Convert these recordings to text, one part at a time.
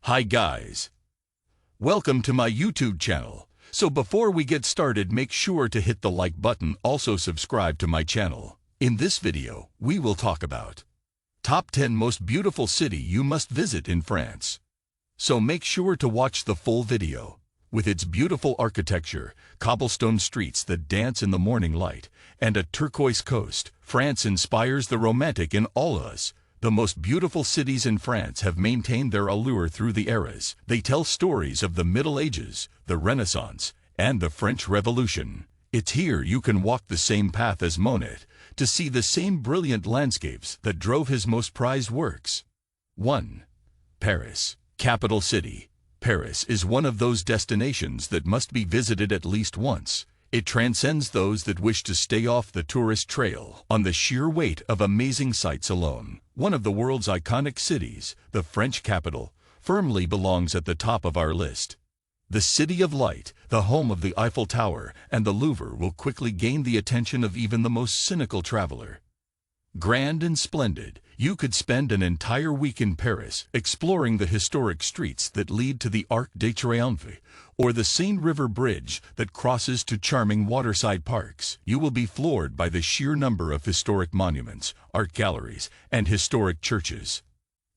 Hi guys, welcome to my YouTube channel. So before we get started, make sure to hit the like button, also subscribe to my channel. In this video, we will talk about Top 10 Most Beautiful City You Must Visit in France. So make sure to watch the full video. With its beautiful architecture, cobblestone streets that dance in the morning light, and a turquoise coast, France inspires the romantic in all of us. The most beautiful cities in France have maintained their allure through the eras. They tell stories of the Middle Ages, the Renaissance, and the French Revolution. It's here you can walk the same path as Monet, to see the same brilliant landscapes that drove his most prized works. 1. Paris, capital city. Paris is one of those destinations that must be visited at least once. It transcends those that wish to stay off the tourist trail on the sheer weight of amazing sights alone. One of the world's iconic cities, the French capital, firmly belongs at the top of our list. The City of Light, the home of the Eiffel Tower and the Louvre, will quickly gain the attention of even the most cynical traveler. Grand and splendid, you could spend an entire week in Paris exploring the historic streets that lead to the Arc de Triomphe, or the Seine River Bridge that crosses to charming waterside parks. You will be floored by the sheer number of historic monuments, art galleries, and historic churches.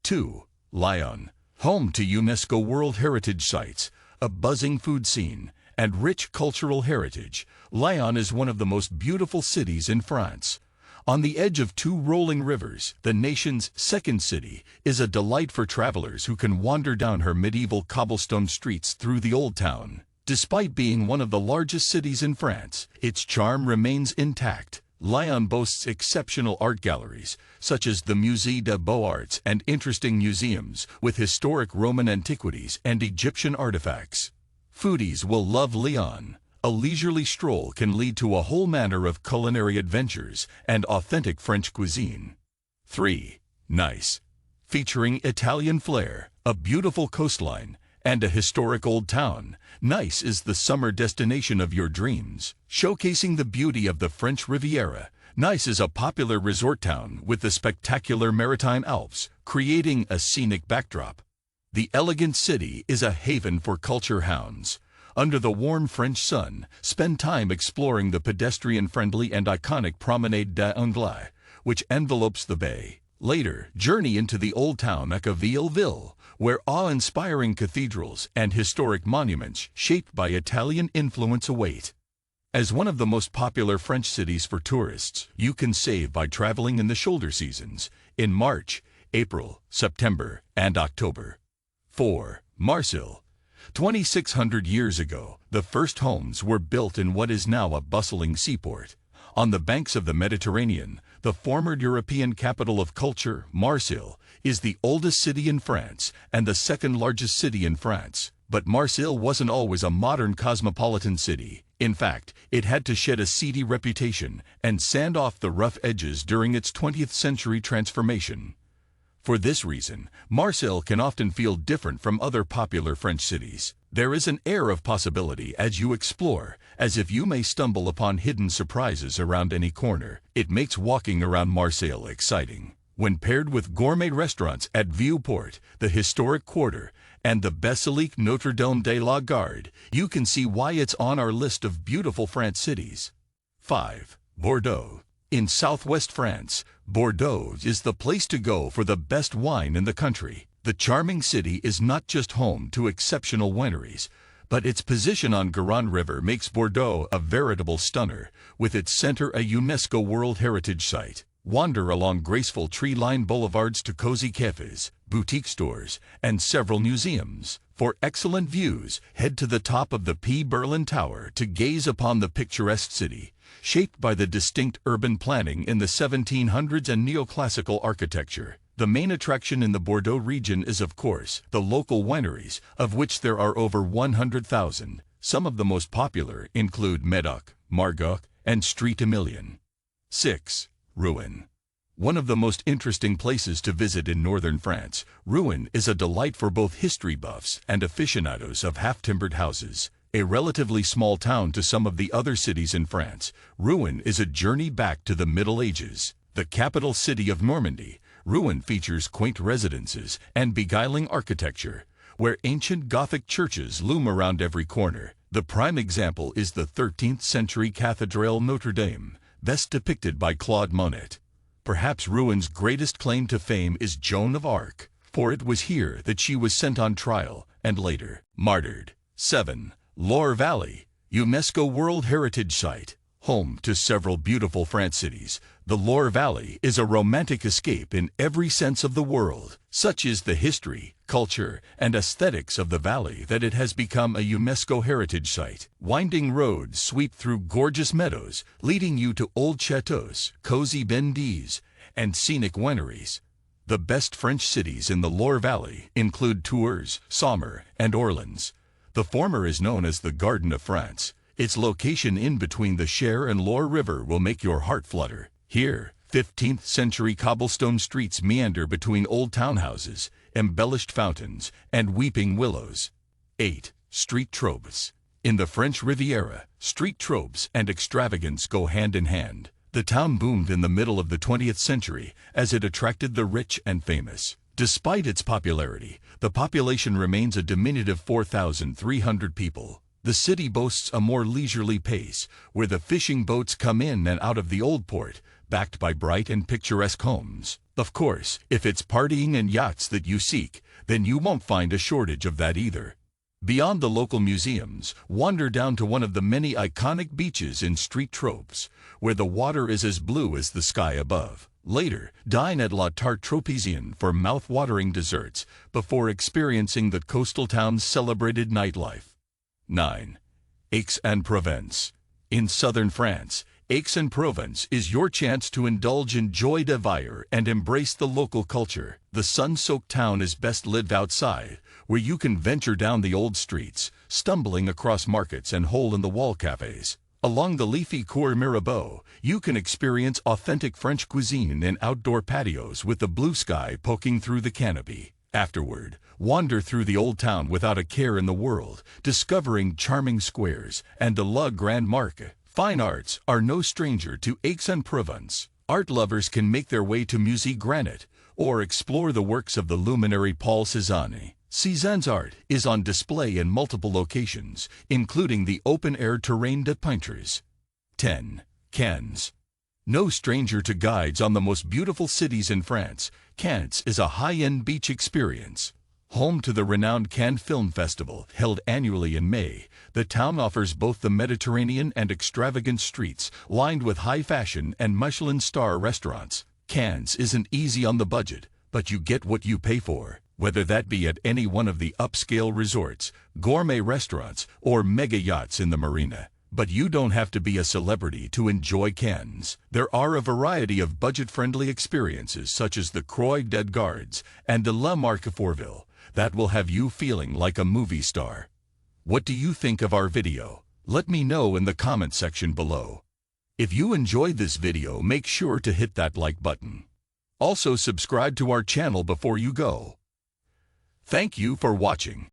2. Lyon, home to UNESCO World Heritage Sites, a buzzing food scene, and rich cultural heritage. Lyon is one of the most beautiful cities in France. On the edge of two rolling rivers, the nation's second city is a delight for travelers who can wander down her medieval cobblestone streets through the Old Town. Despite being one of the largest cities in France, its charm remains intact. Lyon boasts exceptional art galleries, such as the Musée des Beaux-Arts, and interesting museums with historic Roman antiquities and Egyptian artifacts. Foodies will love Lyon. A leisurely stroll can lead to a whole manner of culinary adventures and authentic French cuisine. 3. Nice, featuring Italian flair, a beautiful coastline, and a historic old town. Nice is the summer destination of your dreams. Showcasing the beauty of the French Riviera, Nice is a popular resort town with the spectacular maritime Alps, creating a scenic backdrop. The elegant city is a haven for culture hounds. Under the warm French sun, spend time exploring the pedestrian-friendly and iconic Promenade d'Anglais, which envelopes the bay. Later, journey into the Old Town at Villeville, where awe-inspiring cathedrals and historic monuments shaped by Italian influence await. As one of the most popular French cities for tourists, you can save by traveling in the shoulder seasons, in March, April, September, and October. 4. Marseille. 2,600 years ago, the first homes were built in what is now a bustling seaport. On the banks of the Mediterranean, the former European capital of culture, Marseille is the oldest city in France and the second largest city in France. But Marseille wasn't always a modern cosmopolitan city. In fact, it had to shed a seedy reputation and sand off the rough edges during its 20th century transformation. For this reason, Marseille can often feel different from other popular French cities. There is an air of possibility as you explore, as if you may stumble upon hidden surprises around any corner. It makes walking around Marseille exciting. When paired with gourmet restaurants at Vieux-Port, the historic quarter, and the Basilique Notre-Dame de la Garde, you can see why it's on our list of beautiful France cities. 5. Bordeaux. In southwest France, Bordeaux is the place to go for the best wine in the country. The charming city is not just home to exceptional wineries, but its position on Garonne River makes Bordeaux a veritable stunner, with its center a UNESCO World Heritage Site. Wander along graceful tree-lined boulevards to cozy cafes, boutique stores, and several museums. For excellent views, head to the top of the P. Berlin Tower to gaze upon the picturesque city, shaped by the distinct urban planning in the 1700s and neoclassical architecture. The main attraction in the Bordeaux region is, of course, the local wineries, of which there are over 100,000. Some of the most popular include Medoc, Margaux, and Street Emilion. 6. Rouen. One of the most interesting places to visit in northern France, Rouen is a delight for both history buffs and aficionados of half-timbered houses. A relatively small town to some of the other cities in France, Rouen is a journey back to the Middle Ages. The capital city of Normandy, Rouen features quaint residences and beguiling architecture, where ancient Gothic churches loom around every corner. The prime example is the 13th century Cathedral Notre Dame, best depicted by Claude Monet. Perhaps Rouen greatest claim to fame is Joan of Arc, for it was here that she was sent on trial and later martyred. 7. Loire Valley, UNESCO World Heritage Site. Home to several beautiful French cities, the Loire Valley is a romantic escape in every sense of the word. Such is the history, culture, and aesthetics of the valley that it has become a UNESCO heritage site. Winding roads sweep through gorgeous meadows, leading you to old chateaux, cozy bendis, and scenic wineries. The best French cities in the Loire Valley include Tours, Saumur, and Orleans. The former is known as the Garden of France. Its location in between the Cher and Loire River will make your heart flutter. Here, 15th century cobblestone streets meander between old townhouses, embellished fountains, and weeping willows. 8. Street tropes. In the French Riviera, street tropes and extravagance go hand in hand. The town boomed in the middle of the 20th century as it attracted the rich and famous. Despite its popularity, the population remains a diminutive 4,300 people. The city boasts a more leisurely pace, where the fishing boats come in and out of the old port, backed by bright and picturesque homes. Of course, if it's partying and yachts that you seek, then you won't find a shortage of that either. Beyond the local museums, wander down to one of the many iconic beaches in Street Tropes, where the water is as blue as the sky above. Later, dine at La Tarte Tropézienne for mouth-watering desserts before experiencing the coastal town's celebrated nightlife. 9. Aix-en-Provence. In southern France, Aix-en-Provence is your chance to indulge in joie de vivre and embrace the local culture. The sun-soaked town is best lived outside, where you can venture down the old streets, stumbling across markets and hole-in-the-wall cafes. Along the leafy Cour Mirabeau, you can experience authentic French cuisine in outdoor patios with the blue sky poking through the canopy. Afterward, wander through the old town without a care in the world, discovering charming squares and de la Grande Marque. Fine arts are no stranger to Aix-en-Provence. Art lovers can make their way to Musée Granit or explore the works of the luminary Paul Cézanne. Cézanne's art is on display in multiple locations, including the open-air Terrain de Peintres. 10. Cannes. No stranger to guides on the most beautiful cities in France, Cannes is a high-end beach experience. Home to the renowned Cannes Film Festival, held annually in May, the town offers both the Mediterranean and extravagant streets lined with high fashion and Michelin star restaurants. Cannes isn't easy on the budget, but you get what you pay for, whether that be at any one of the upscale resorts, gourmet restaurants, or mega yachts in the marina. But you don't have to be a celebrity to enjoy Cannes. There are a variety of budget-friendly experiences such as the Croix des Gardes and de la Marque Fourville that will have you feeling like a movie star. What do you think of our video? Let me know in the comment section below. If you enjoyed this video, make sure to hit that like button. Also subscribe to our channel before you go. Thank you for watching.